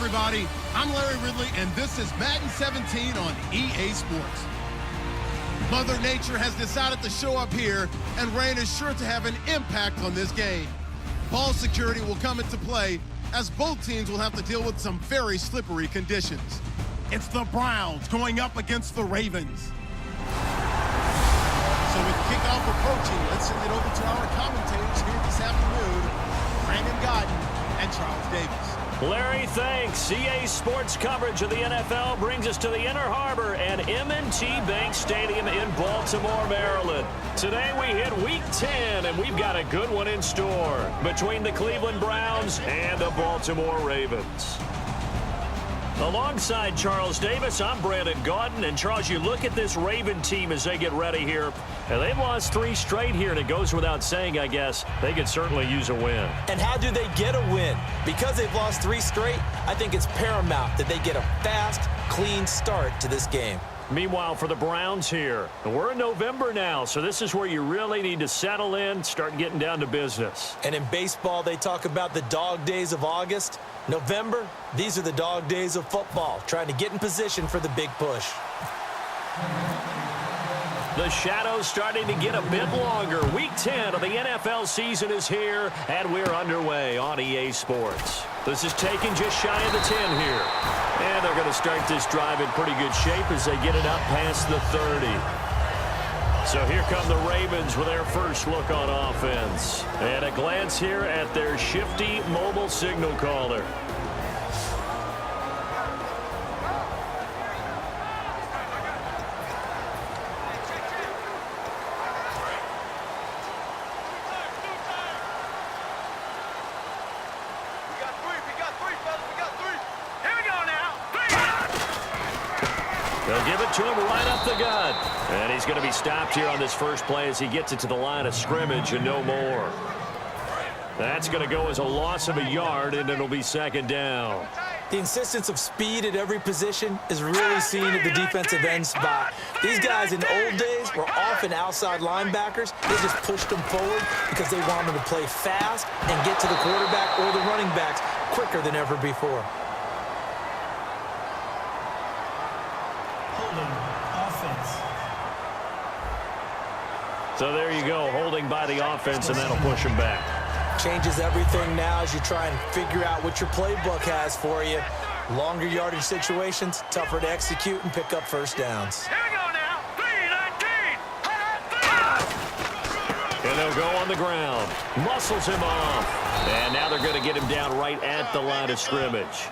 everybody. I'm Larry Ridley, and this is Madden 17 on EA Sports. Mother Nature has decided to show up here, and rain is sure to have an impact on this game. Ball security will come into play, as both teams will have to deal with some very slippery conditions. It's the Browns going up against the Ravens. So with kickoff approaching, let's send it over to our commentators here this afternoon, Brandon Godden and Charles Davis. Larry, thanks. EA Sports coverage of the NFL brings us to the Inner Harbor and M&T Bank Stadium in Baltimore, Maryland. Today we hit Week 10, and we've got a good one in store between the Cleveland Browns and the Baltimore Ravens. Alongside Charles Davis, I'm Brandon Gaudin. And Charles, you look at this Raven team as they get ready here, and they've lost 3 straight here, and it goes without saying, I guess, they could certainly use a win. And how do they get a win? Because they've lost 3 straight, I think it's paramount that they get a fast, clean start to this game. Meanwhile, for the Browns here, we're in November now, so this is where you really need to settle in, start getting down to business. And in baseball, they talk about the dog days of August. November, these are the dog days of football, trying to get in position for the big push. The shadow's starting to get a bit longer. Week 10 of the NFL season is here, and we're underway on EA Sports. This is taking just shy of the 10 here. And they're going to start this drive in pretty good shape as they get it up past the 30. So here come the Ravens with their first look on offense. And a glance here at their shifty mobile signal caller. They'll give it to him right up the gut. And he's going to be stopped here on this first play as he gets it to the line of scrimmage and no more. That's going to go as a loss of a yard, and it'll be second down. The insistence of speed at every position is really seen at the defensive end spot. These guys in the old days were often outside linebackers. They just pushed them forward because they wanted to play fast and get to the quarterback or the running backs quicker than ever before. So there you go, holding by the offense, and that'll push him back. Changes everything now as you try and figure out what your playbook has for you. Longer yardage situations, tougher to execute and pick up first downs. Here we go now. 3-19. And they'll go on the ground. Muscles him off. And now they're going to get him down right at the line of scrimmage.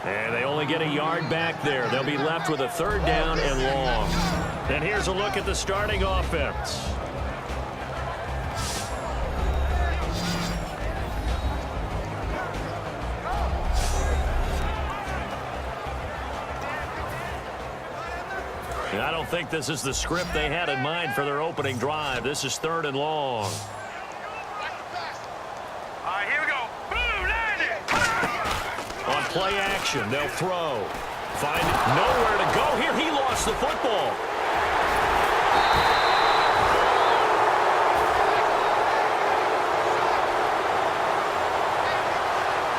And they only get a yard back there. They'll be left with a third down and long. And here's a look at the starting offense. I don't think this is the script they had in mind for their opening drive. This is third and long. All right, here we go. Boom, landed. On play action, they'll throw. Find nowhere to go here. He lost the football.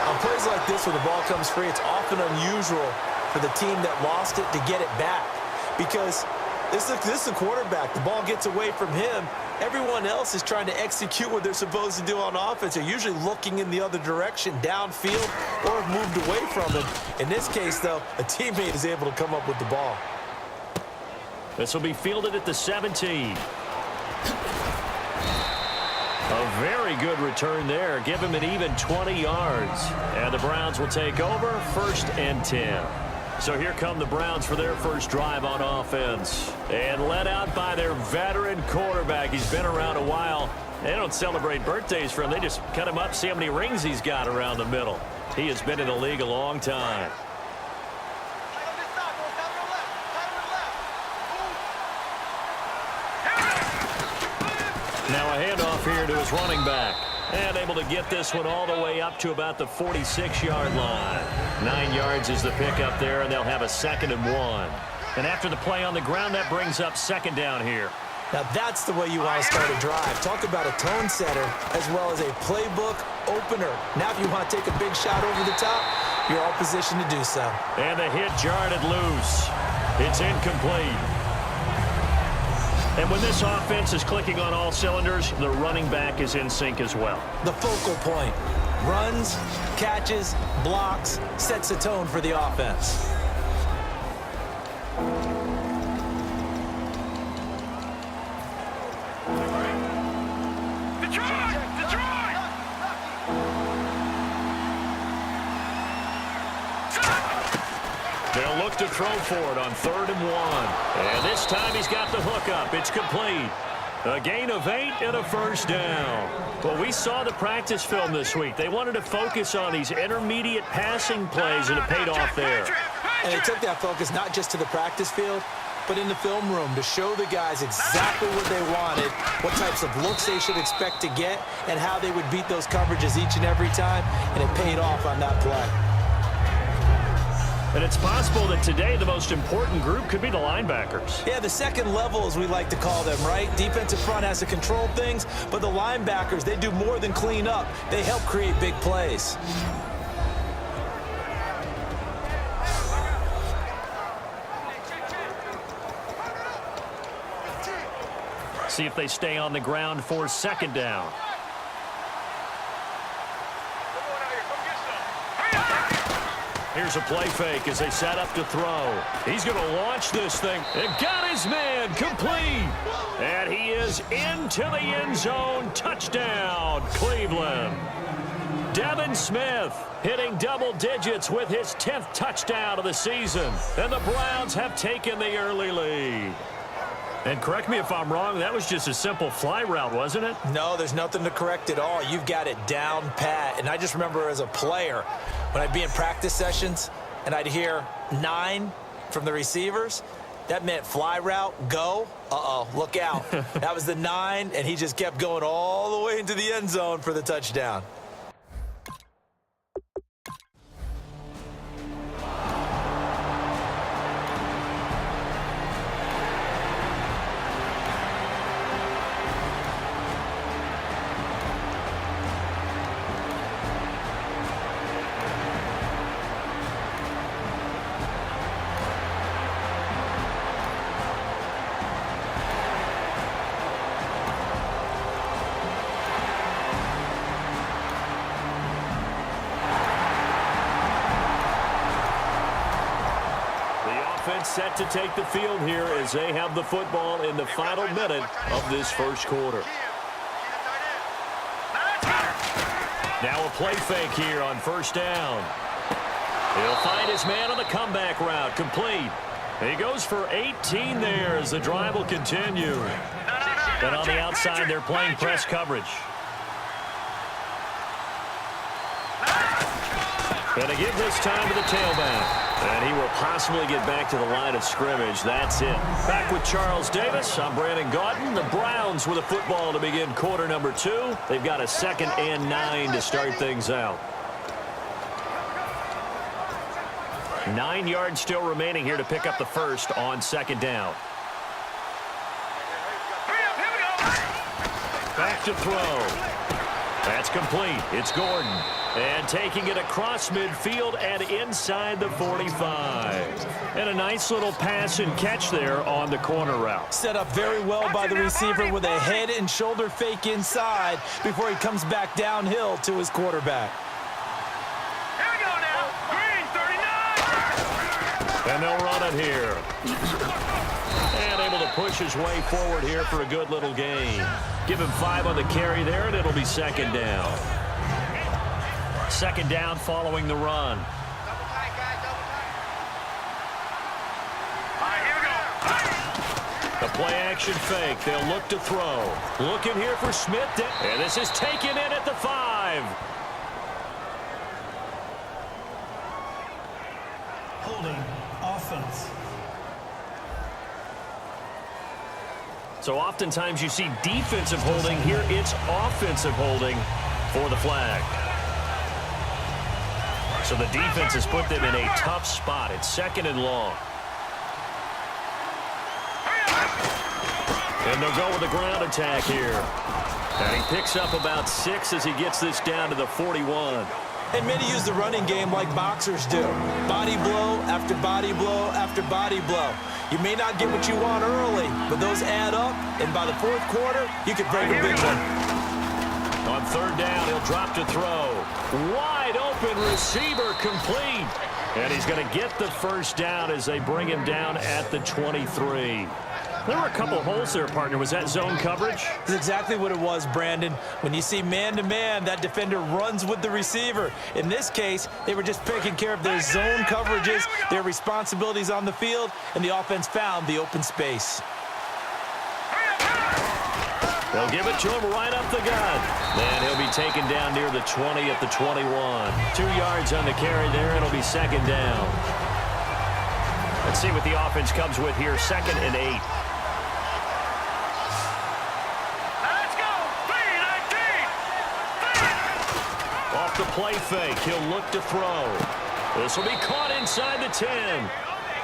On plays like this where the ball comes free, it's often unusual for the team that lost it to get it back. Because this is the quarterback. The ball gets away from him. Everyone else is trying to execute what they're supposed to do on offense. They're usually looking in the other direction, downfield, or have moved away from him. In this case, though, a teammate is able to come up with the ball. This will be fielded at the 17. A very good return there. Give him an even 20 yards. And the Browns will take over, 1st and 10. So here come the Browns for their first drive on offense. And led out by their veteran quarterback. He's been around a while. They don't celebrate birthdays for him. They just cut him up, see how many rings he's got around the middle. He has been in the league a long time. Now a handoff here to his running back. And able to get this one all the way up to about the 46-yard line. 9 yards is the pickup there, and they'll have a 2nd and 1. And after the play on the ground, that brings up 2nd down here. Now that's the way you want to start a drive. Talk about a tone setter as well as a playbook opener. Now if you want to take a big shot over the top, you're all positioned to do so. And the hit jarred it loose. It's incomplete. And when this offense is clicking on all cylinders, the running back is in sync as well. The focal point. Runs, catches, blocks, sets the tone for the offense. They'll look to throw for it on 3rd and 1. And this time he's got the hook up. It's complete. A gain of 8 and a first down. Well, we saw the practice film this week. They wanted to focus on these intermediate passing plays, and it paid off there. And they took that focus not just to the practice field, but in the film room to show the guys exactly what they wanted, what types of looks they should expect to get, and how they would beat those coverages each and every time, and it paid off on that play. And it's possible that today the most important group could be the linebackers. Yeah, the second level, as we like to call them, right? Defensive front has to control things, but the linebackers, they do more than clean up. They help create big plays. See if they stay on the ground for 2nd down. Here's a play fake as they set up to throw. He's going to launch this thing. And got his man complete. And he is into the end zone. Touchdown, Cleveland. Devin Smith hitting double digits with his 10th touchdown of the season. And the Browns have taken the early lead. And correct me if I'm wrong, that was just a simple fly route, wasn't it? No, there's nothing to correct at all. You've got it down pat. And I just remember as a player, when I'd be in practice sessions and I'd hear 9 from the receivers, that meant fly route, go. Uh-oh, look out. That was the 9, and he just kept going all the way into the end zone for the touchdown. Set to take the field here as they have the football in the final minute of this first quarter. Now a play fake here on 1st down. He'll find his man on the comeback route, complete. He goes for 18 there as the drive will continue. And on the outside, they're playing press coverage. And to give this time to the tailback. And he will possibly get back to the line of scrimmage. That's it. Back with Charles Davis. I'm Brandon Gaudin. The Browns with a football to begin quarter number 2. They've got a 2nd and 9 to start things out. 9 yards still remaining here to pick up the first on 2nd down. Back to throw. That's complete. It's Gordon. And taking it across midfield and inside the 45. And a nice little pass and catch there on the corner route. Set up very well by the receiver with a head and shoulder fake inside before he comes back downhill to his quarterback. Here we go now. Green 39. And they'll run it here. And able to push his way forward here for a good little gain. Give him 5 on the carry there, and it'll be 2nd down. 2nd down following the run. The play action fake. They'll look to throw. Looking here for Smith. And this is taken in at the 5. Holding offense. So oftentimes you see defensive holding. Here it's offensive holding for the flag. So the defense has put them in a tough spot. It's 2nd and long. And they'll go with the ground attack here. And he picks up about 6 as he gets this down to the 41. And many use the running game like boxers do. Body blow after body blow after body blow. You may not get what you want early, but those add up, and by the fourth quarter, you could break a big one. On third down, he'll drop to throw. Wide open receiver complete. And he's going to get the first down as they bring him down at the 23. There were a couple holes there, partner. Was that zone coverage? That's exactly what it was, Brandon. When you see man-to-man, that defender runs with the receiver. In this case, they were just taking care of their zone coverages, their responsibilities on the field, and the offense found the open space. They'll give it to him right up the gut. And he'll be taken down near the 20 at the 21. 2 yards on the carry there. It'll be second down. Let's see what the offense comes with here. 2nd and 8. Let's go. Off the play fake. He'll look to throw. This will be caught inside the 10.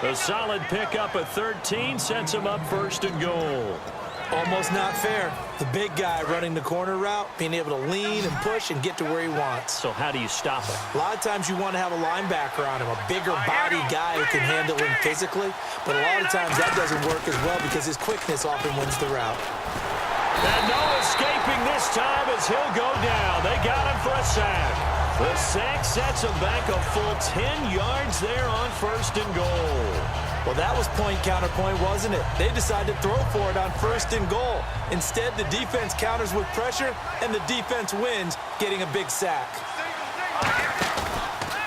A solid pickup at 13 sets him up 1st and goal. Almost not fair. The big guy running the corner route, being able to lean and push and get to where he wants. So how do you stop it? A lot of times you want to have a linebacker on him, a bigger body guy who can handle him physically. But a lot of times that doesn't work as well because his quickness often wins the route. And no escaping this time as he'll go down. They got him for a sack. The sack sets him back a full 10 yards there on 1st and goal. Well, that was point-counterpoint, wasn't it? They decided to throw for it on 1st and goal. Instead, the defense counters with pressure, and the defense wins, getting a big sack.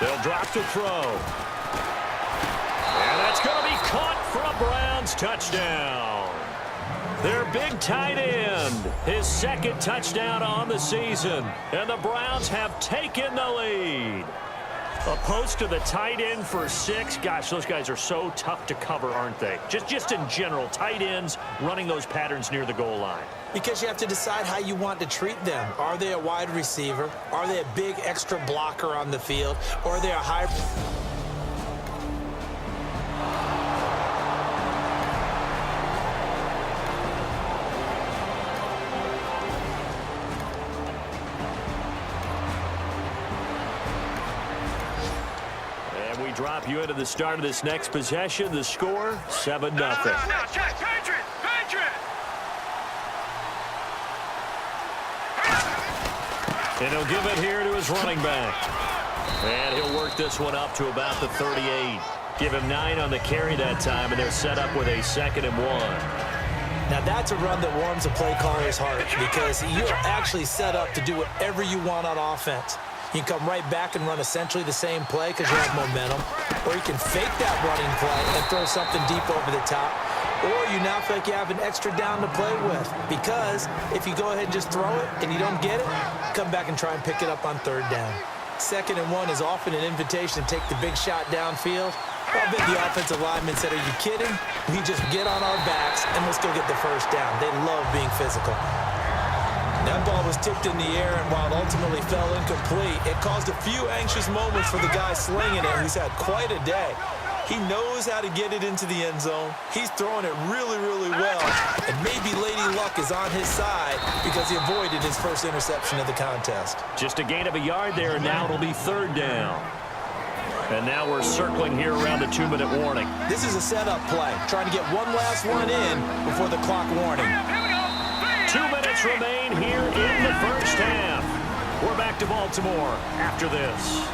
They'll drop to throw. And that's going to be caught for a Browns touchdown. Their big tight end, his 2nd touchdown on the season. And the Browns have taken the lead. A post to the tight end for 6. Gosh, those guys are so tough to cover, aren't they? Just in general, tight ends running those patterns near the goal line. Because you have to decide how you want to treat them. Are they a wide receiver? Are they a big extra blocker on the field? Or are they a high... Drop you into the start of this next possession. The score, 7-0. Now, check. Patriot. And he'll give it here to his running back. And he'll work this one up to about the 38. Give him 9 on the carry that time, and they're set up with a 2nd and 1. Now, that's a run that warms a play caller's heart because you're actually set up to do whatever you want on offense. You can come right back and run essentially the same play because you have momentum. Or you can fake that running play and throw something deep over the top. Or you now feel like you have an extra down to play with. Because if you go ahead and just throw it and you don't get it, come back and try and pick it up on 3rd down. 2nd and 1 is often an invitation to take the big shot downfield. I bet the offensive lineman said, are you kidding? We just get on our backs and let's go get the 1st down. They love being physical. That ball was tipped in the air, and while it ultimately fell incomplete, it caused a few anxious moments for the guy slinging it, who's had quite a day. He knows how to get it into the end zone. He's throwing it really, really well, and maybe Lady Luck is on his side because he avoided his first interception of the contest. Just a gain of a yard there, and now it'll be 3rd down. And now we're circling here around the 2-minute warning. This is a setup play, trying to get one last one in before the clock warning. 2 minutes remain here in the 1st half. We're back to Baltimore after this.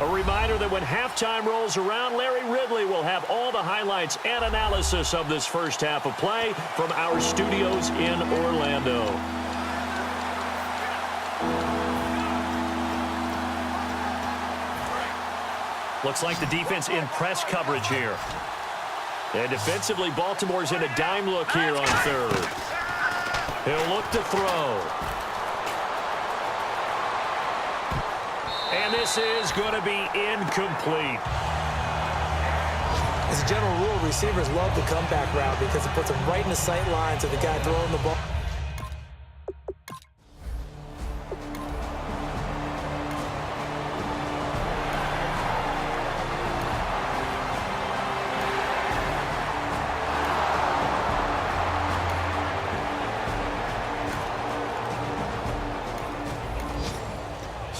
A reminder that when halftime rolls around, Larry Ridley will have all the highlights and analysis of this 1st half of play from our studios in Orlando. Looks like the defense in press coverage here. And defensively, Baltimore's in a dime look here on 3rd. He'll look to throw. And this is going to be incomplete. As a general rule, receivers love the comeback route because it puts them right in the sight lines of the guy throwing the ball.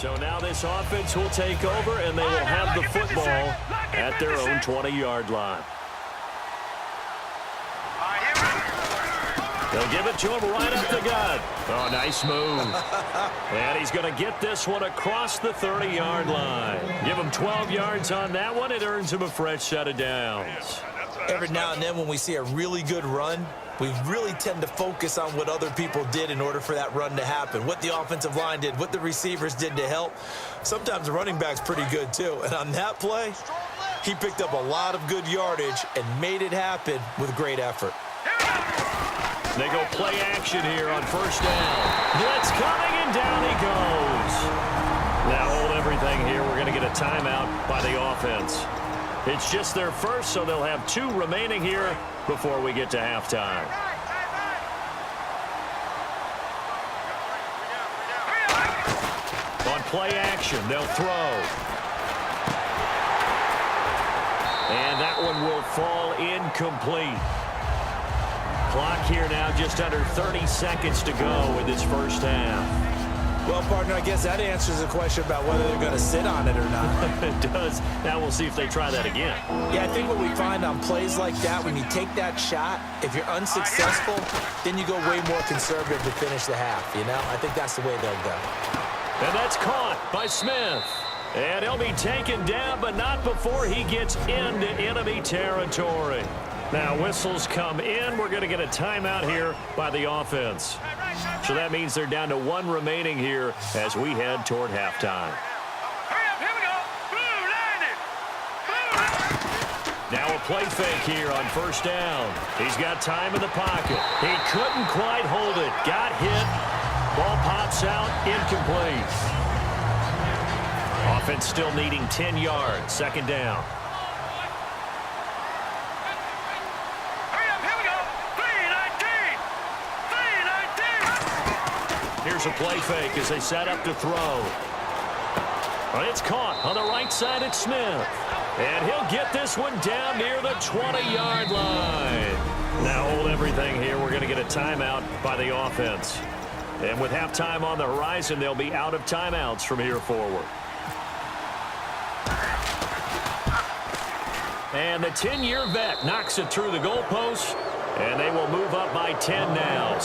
So now this offense will take over, and they will have the football at their own 20-yard line. They'll give it to him right up the gut. Oh, nice move. And he's going to get this one across the 30-yard line. Give him 12 yards on that one. It earns him a fresh set of downs. Every now and then when we see a really good run, we really tend to focus on what other people did in order for that run to happen, what the offensive line did, what the receivers did to help. Sometimes the running back's pretty good too. And on that play, he picked up a lot of good yardage and made it happen with great effort. They go play action here on first down. Blitz coming, and down he goes. Now hold everything here. We're going to get a timeout by the offense. It's just their first, so they'll have 2 remaining here before we get to halftime. On play action, they'll throw. And that one will fall incomplete. Clock here now just under 30 seconds to go in this first half. Well, partner, I guess that answers the question about whether they're going to sit on it or not. It does. Now we'll see if they try that again. Yeah, I think what we find on plays like that, when you take that shot, if you're unsuccessful, then you go way more conservative to finish the half, you know? I think that's the way they'll go. And that's caught by Smith. And he'll be taken down, but not before he gets into enemy territory. Now whistles come in. We're going to get a timeout here by the offense. So that means they're down to 1 remaining here as we head toward halftime. Hurry up, here we go. Blue, landed. Blue. Now a play fake here on first down. He's got time in the pocket. He couldn't quite hold it. Got hit. Ball pops out. Incomplete. Offense still needing 10 yards. Second down. Here's a play fake as they set up to throw. But it's caught on the right side. It's Smith. And he'll get this one down near the 20-yard line. Now hold everything here. We're going to get a timeout by the offense. And with halftime on the horizon, they'll be out of timeouts from here forward. And the 10-year vet knocks it through the goalpost. And they will move up by 10 now.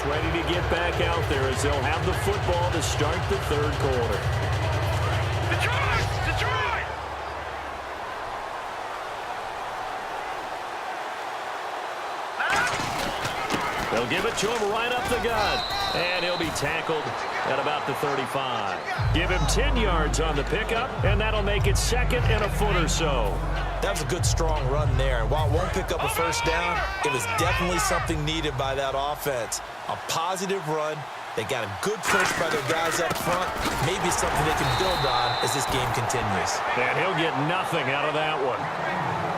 Ready to get back out there as they'll have the football to start the third quarter. Detroit! Detroit! They'll give it to him right up the gut. And he'll be tackled at about the 35. Give him 10 yards on the pickup, and that'll make it second and a foot or so. That was a good, strong run there. And while it won't pick up a first down, it was definitely something needed by that offense. A positive run. They got a good push by their guys up front. Maybe something they can build on as this game continues. And he'll get nothing out of that one.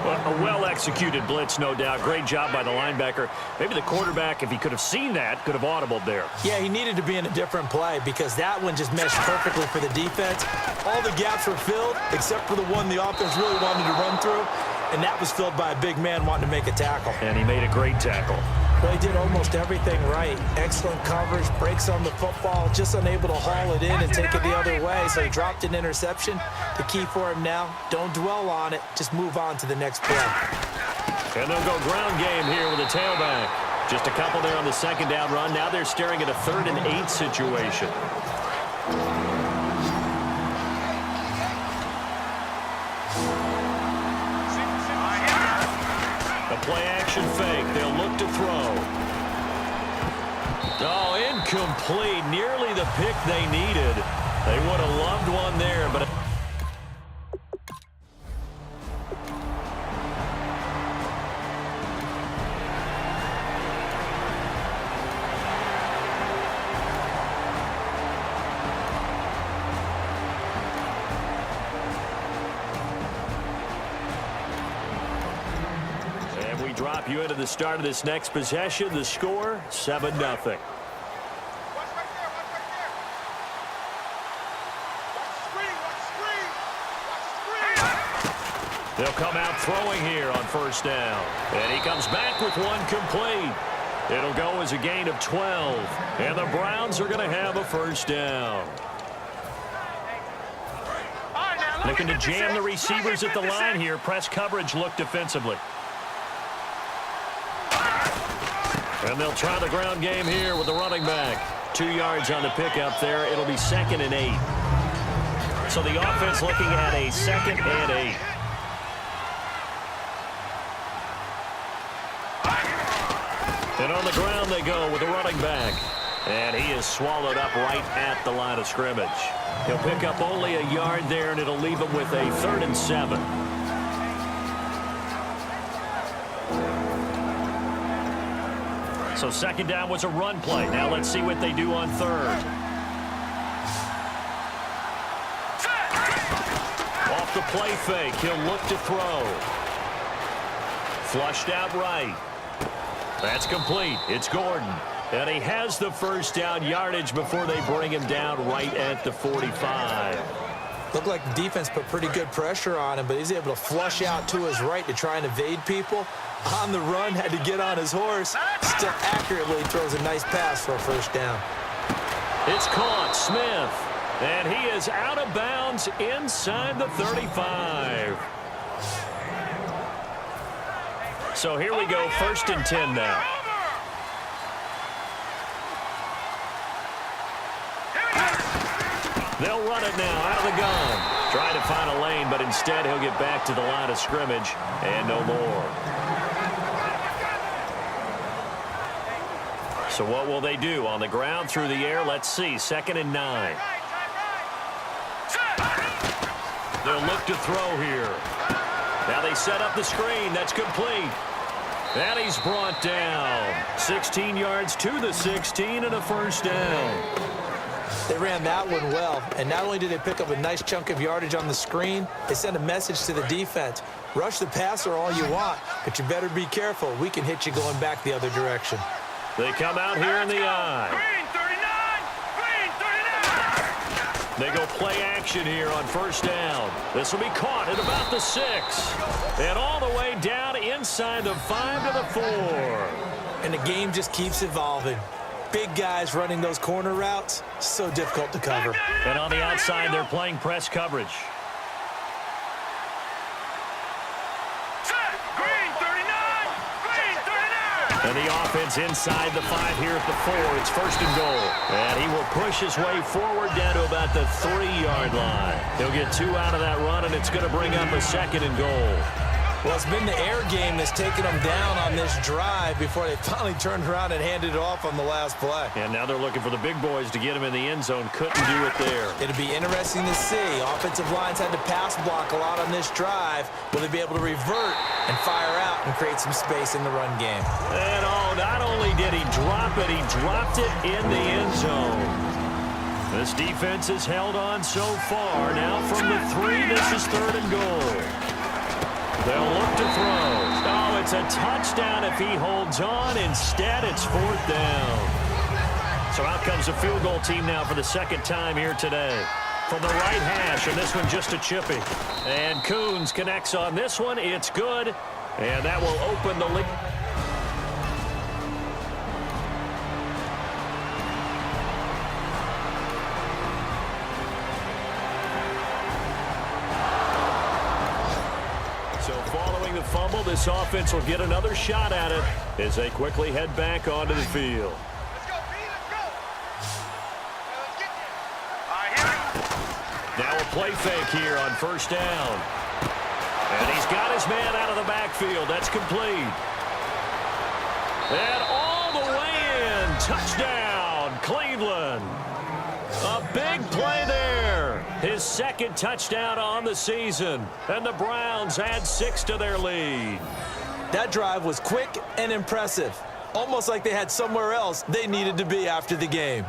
A well-executed blitz, no doubt. Great job by the linebacker. Maybe the quarterback, if he could have seen that, could have audibled there. Yeah, he needed to be in a different play because that one just meshed perfectly for the defense. All the gaps were filled except for the one the offense really wanted to run through, and that was filled by a big man wanting to make a tackle. And he made a great tackle. Well, he did almost everything right. Excellent coverage, breaks on the football, just unable to haul it in and take it the other way. So he dropped an interception. The key for him now, don't dwell on it. Just move on to the next play. And they'll go ground game here with a tailback. Just a couple there on the second down run. Now they're staring at a 3rd and 8 situation. Play action fake. They'll look to throw. Oh, incomplete. Nearly the pick they needed. They would have loved one there, but... drop you into the start of this next possession. The score, 7-0. Watch right there. Watch the screen. Watch the screen. Watch the screen. They'll come out throwing here on first down. And he comes back with one complete. It'll go as a gain of 12. And the Browns are going to have a first down. Looking to jam the receivers at the line here. Press coverage look defensively. And they'll try the ground game here with the running back. 2 yards on the pickup there. It'll be 2nd and 8. So the offense looking at a 2nd and 8. And on the ground they go with the running back. And he is swallowed up right at the line of scrimmage. He'll pick up only a yard there, and it'll leave him with a 3rd and 7. So 2nd down was a run play. Now let's see what they do on 3rd. Off the play fake, he'll look to throw. Flushed out right. That's complete. It's Gordon. And he has the first down yardage before they bring him down right at the 45. Looked like the defense put pretty good pressure on him, but he's able to flush out to his right to try and evade people. On the run, had to get on his horse. Still accurately throws a nice pass for a first down. It's caught. Smith. And he is out of bounds inside the 35. So here we go, 1st and 10 now. They'll run it now out of the gun. Trying to find a lane, but instead he'll get back to the line of scrimmage and no more. So what will they do? On the ground, through the air, let's see. 2nd and 9. They'll look to throw here. Now they set up the screen. That's complete. And he's brought down. 16 yards to the 16 and a first down. They ran that one well, and not only did they pick up a nice chunk of yardage on the screen, they sent a message to the defense. Rush the passer all you want, but you better be careful. We can hit you going back the other direction. They come out here in the eye. Green 39! Green 39! They go play action here on first down. This will be caught at about the 6. And all the way down inside the 5 to the 4. And the game just keeps evolving. Big guys running those corner routes, so difficult to cover. And on the outside, they're playing press coverage. Set! Green 39! Green 39! And the offense inside the 5 here at the 4. It's 1st and goal. And he will push his way forward down to about the 3-yard line. He'll get 2 out of that run, and it's going to bring up a 2nd and goal. Well, it's been the air game that's taken them down on this drive before they finally turned around and handed it off on the last play. And now they're looking for the big boys to get him in the end zone. Couldn't do it there. It'll be interesting to see. Offensive lines had to pass block a lot on this drive. Will they be able to revert and fire out and create some space in the run game? And not only did he drop it, he dropped it in the end zone. This defense has held on so far. Now from the 3, this is 3rd and goal. They'll look to throw. Oh, it's a touchdown if he holds on. Instead, it's 4th down. So out comes the field goal team now for the 2nd time here today. From the right hash, and this one just a chippy. And Coons connects on this one. It's good. And that will open the lead. Fumble. This offense will get another shot at it as they quickly head back onto the field. Let's go, B, let's go. Let's get there. All right, here we go. Now a play fake here on first down. And he's got his man out of the backfield. That's complete. And all the way in. Touchdown, Cleveland. A big play there. His 2nd touchdown on the season. And the Browns add 6 to their lead. That drive was quick and impressive. Almost like they had somewhere else they needed to be after the game.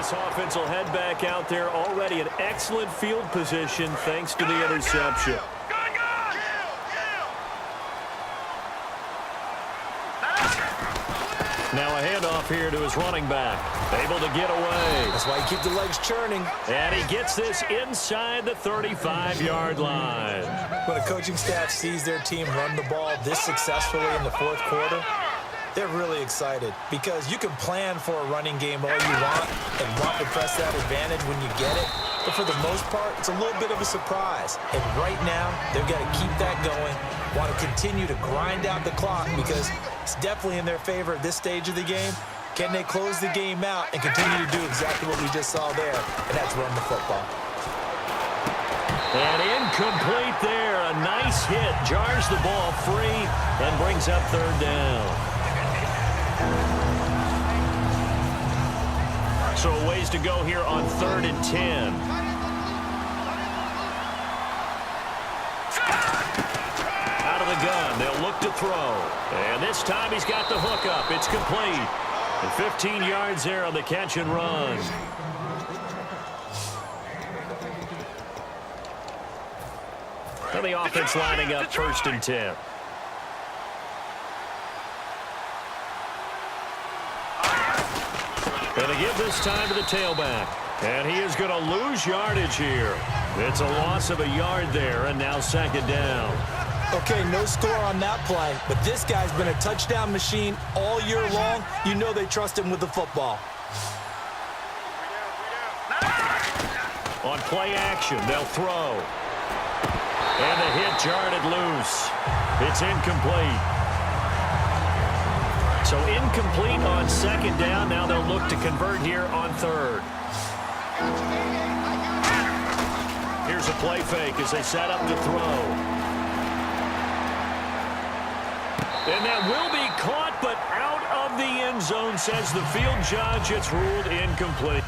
this offense will head back out there, already in excellent field position thanks to the interception. Now a handoff here to his running back. Able to get away. That's why you keep the legs churning. And he gets this inside the 35-yard line. When a coaching staff sees their team run the ball this successfully in the fourth quarter, they're really excited because you can plan for a running game all you want and want to press that advantage when you get it. But for the most part, it's a little bit of a surprise. And right now, they've got to keep that going, want to continue to grind out the clock because it's definitely in their favor at this stage of the game. Can they close the game out and continue to do exactly what we just saw there, and that's run the football. And incomplete there. A nice hit. Jars the ball free and brings up third down. So a ways to go here on 3rd and 10. Out of the gun. They'll look to throw. And this time he's got the hook up. It's complete. And 15 yards there on the catch and run. And the offense lining up 1st and 10. Going to give this time to the tailback. And he is going to lose yardage here. It's a loss of a yard there, and now 2nd down. Okay, no score on that play, but this guy's been a touchdown machine all year long. You know they trust him with the football. On play action, they'll throw. And the hit jarred it loose. It's incomplete. So incomplete on 2nd down. Now they'll look to convert here on 3rd. Here's a play fake as they set up to throw. And that will be caught, but out of the end zone, says the field judge. It's ruled incomplete.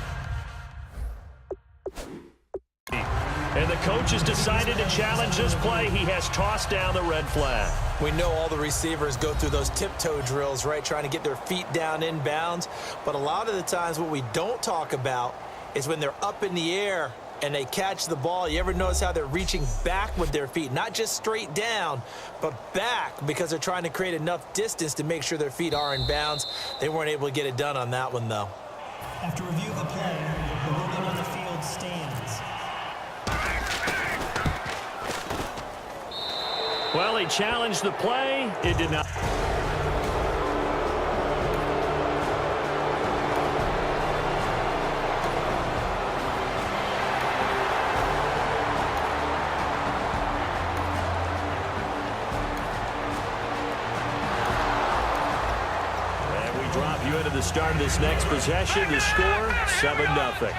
And the coach has decided to challenge this play. He has tossed down the red flag. We know all the receivers go through those tiptoe drills, right, trying to get their feet down in bounds. But a lot of the times what we don't talk about is when they're up in the air and they catch the ball. You ever notice how they're reaching back with their feet? Not just straight down, but back because they're trying to create enough distance to make sure their feet are in bounds. They weren't able to get it done on that one, though. After review of the play, the ruling on the field stands. Well, he challenged the play. It did not. And we drop you into the start of this next possession. The score, 7-0.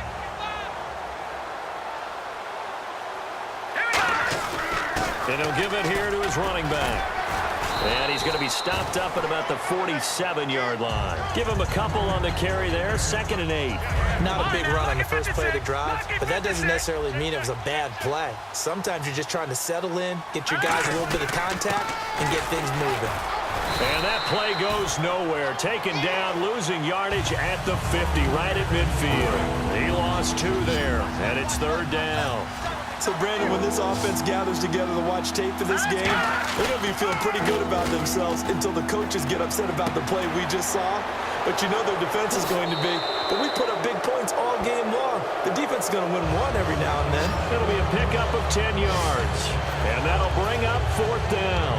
And he'll give it here to his running back. And he's going to be stopped up at about the 47-yard line. Give him a couple on the carry there. 2nd and 8. Not a big run on the first play of the drive, but that doesn't necessarily mean it was a bad play. Sometimes you're just trying to settle in, get your guys a little bit of contact, and get things moving. And that play goes nowhere. Taken down, losing yardage at the 50, right at midfield. He lost 2 there, and it's 3rd down. So, Brandon, when this offense gathers together to watch tape for this game, they're going to be feeling pretty good about themselves until the coaches get upset about the play we just saw. But you know their defense is going to be. But we put up big points all game long. The defense is going to win one every now and then. It'll be a pickup of 10 yards. And that'll bring up 4th down.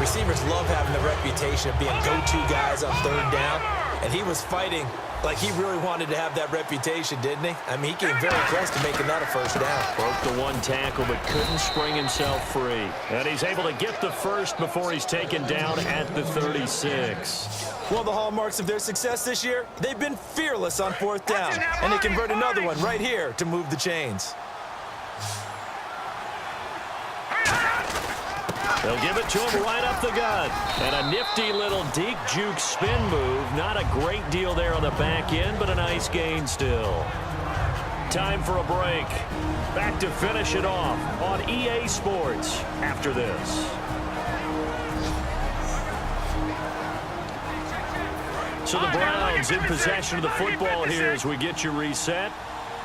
Receivers love having the reputation of being go-to guys on 3rd down. And he was fighting like he really wanted to have that reputation, didn't he? I mean, he came very close to making that a 1st down. Broke the 1 tackle, but couldn't spring himself free. And he's able to get the 1st before he's taken down at the 36. One of the hallmarks of their success this year, they've been fearless on 4th down. And they convert another one right here to move the chains. They'll give it to him right up the gut. And a nifty little deep juke spin move. Not a great deal there on the back end, but a nice gain still. Time for a break. Back to finish it off on EA Sports after this. So the Browns in possession of the football here as we get you reset.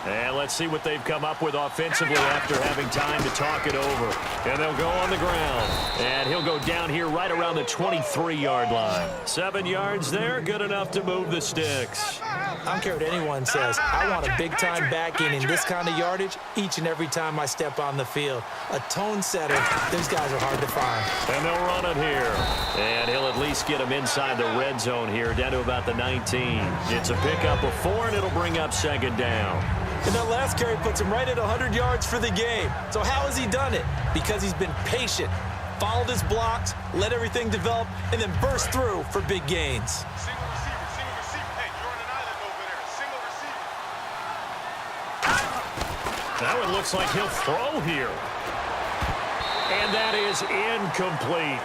And let's see what they've come up with offensively after having time to talk it over. And they'll go on the ground. And he'll go down here right around the 23-yard line. 7 yards there, good enough to move the sticks. I don't care what anyone says. I want a big-time back in this kind of yardage each and every time I step on the field. A tone setter, those guys are hard to find. And they'll run it here. And he'll at least get them inside the red zone here, down to about the 19. It's a pickup of 4, and it'll bring up second down. And that last carry puts him right at 100 yards for the game. So how has he done it? Because he's been patient, followed his blocks, let everything develop, and then burst through for big gains. Single receiver. Hey, you're on an island over there. Single receiver. Now it looks like he'll throw here. And that is incomplete.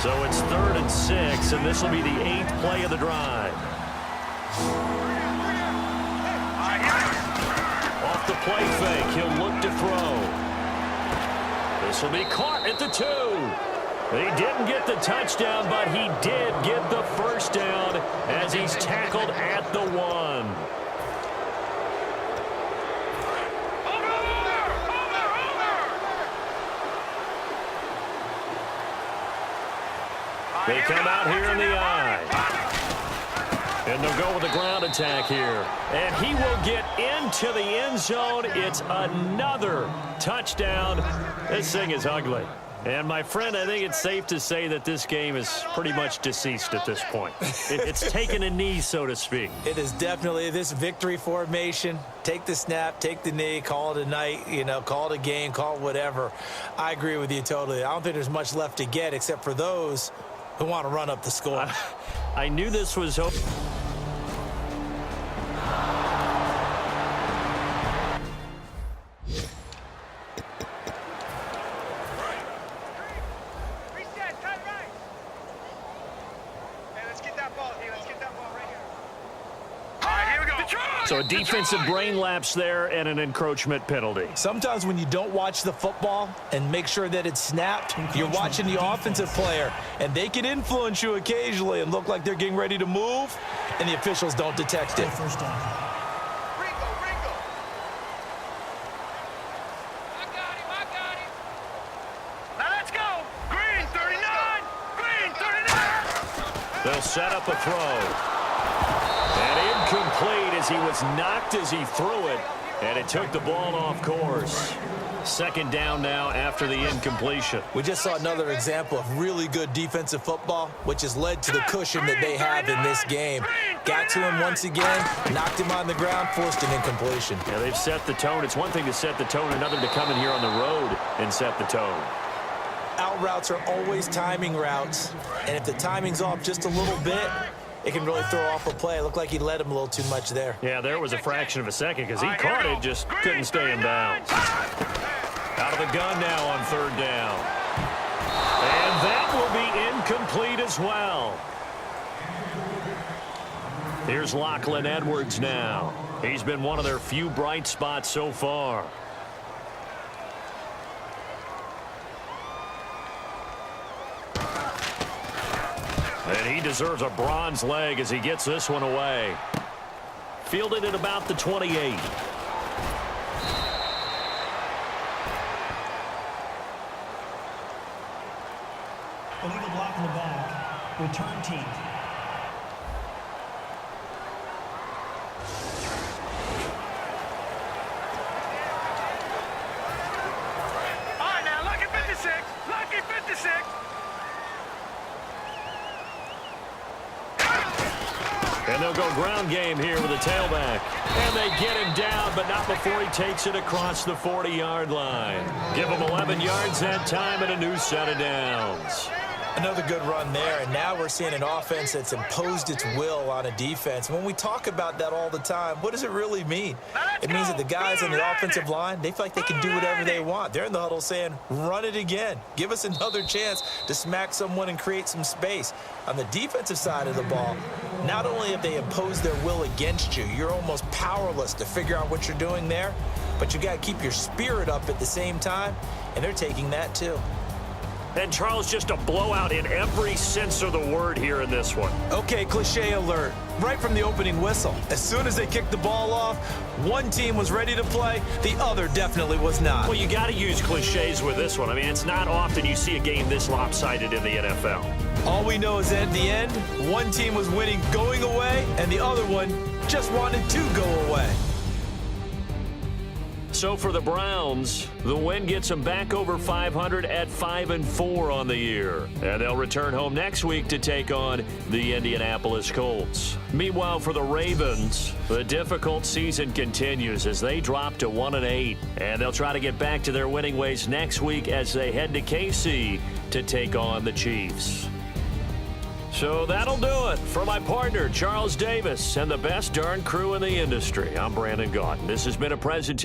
So it's 3rd and 6, and this will be the 8th play of the drive. Off the play fake, he'll look to throw. This will be caught at the 2. He didn't get the touchdown, but he did get the first down as he's tackled at the 1. They come out here in the eye. And they'll go with a ground attack here. And he will get into the end zone. It's another touchdown. This thing is ugly. And, my friend, I think it's safe to say that this game is pretty much deceased at this point. It's taken a knee, so to speak. It is definitely this victory formation. Take the snap, take the knee, call it a night, call it a game, call it whatever. I agree with you totally. I don't think there's much left to get except for those who want to run up the score. I knew this was over. Reset, cut right. Hey, let's get that ball here. Let's get that ball right here. All right, here we go. So a defensive brain lapse there and an encroachment penalty. Sometimes when you don't watch the football and make sure that it's snapped, you're watching the offensive player, and they can influence you occasionally and look like they're getting ready to move, and the officials don't detect it. First down. Ringo. I got him. Now let's go. Green 39. Green 39. They'll set up a throw. And incomplete as he was knocked as he threw it. And it took the ball off course. Second down now after the incompletion. We just saw another example of really good defensive football, which has led to the cushion that they have in this game. Got to him once again, knocked him on the ground, forced an incompletion. Yeah, they've set the tone. It's one thing to set the tone, another to come in here on the road and set the tone. Out routes are always timing routes, and if the timing's off just a little bit, it can really throw off a play. It looked like he led him a little too much there. Yeah, there was a fraction of a second because he caught it, just couldn't stay in bounds. Out of the gun now on 3rd down. And that will be incomplete as well. Here's Lachlan Edwards now. He's been one of their few bright spots so far. And he deserves a bronze leg as he gets this one away. Fielded at about the 28. Illegal block in the back. Return team. All right, now lucky 56. Lucky 56. And they'll go ground game here with a tailback. And they get him down, but not before he takes it across the 40-yard line. Give him 11 yards that time and a new set of downs. Another good run there, and now we're seeing an offense that's imposed its will on a defense. When we talk about that all the time, what does it really mean? It means that the guys on the offensive line, they feel like they can do whatever they want. They're in the huddle saying, run it again. Give us another chance to smack someone and create some space. On the defensive side of the ball, not only have they imposed their will against you, you're almost powerless to figure out what you're doing there, but you got to keep your spirit up at the same time, and they're taking that too. And Charles, just a blowout in every sense of the word here in this one. Okay, cliche alert. Right from the opening whistle. As soon as they kicked the ball off, one team was ready to play, the other definitely was not. Well, you got to use cliches with this one. I mean, it's not often you see a game this lopsided in the NFL. All we know is at the end, one team was winning going away, and the other one just wanted to go away. So for the Browns, the win gets them back over 500 at 5-4 on the year. And they'll return home next week to take on the Indianapolis Colts. Meanwhile, for the Ravens, the difficult season continues as they drop to 1-8. And they'll try to get back to their winning ways next week as they head to KC to take on the Chiefs. So that'll do it. For my partner, Charles Davis, and the best darn crew in the industry, I'm Brandon Gaudin. This has been a presentation.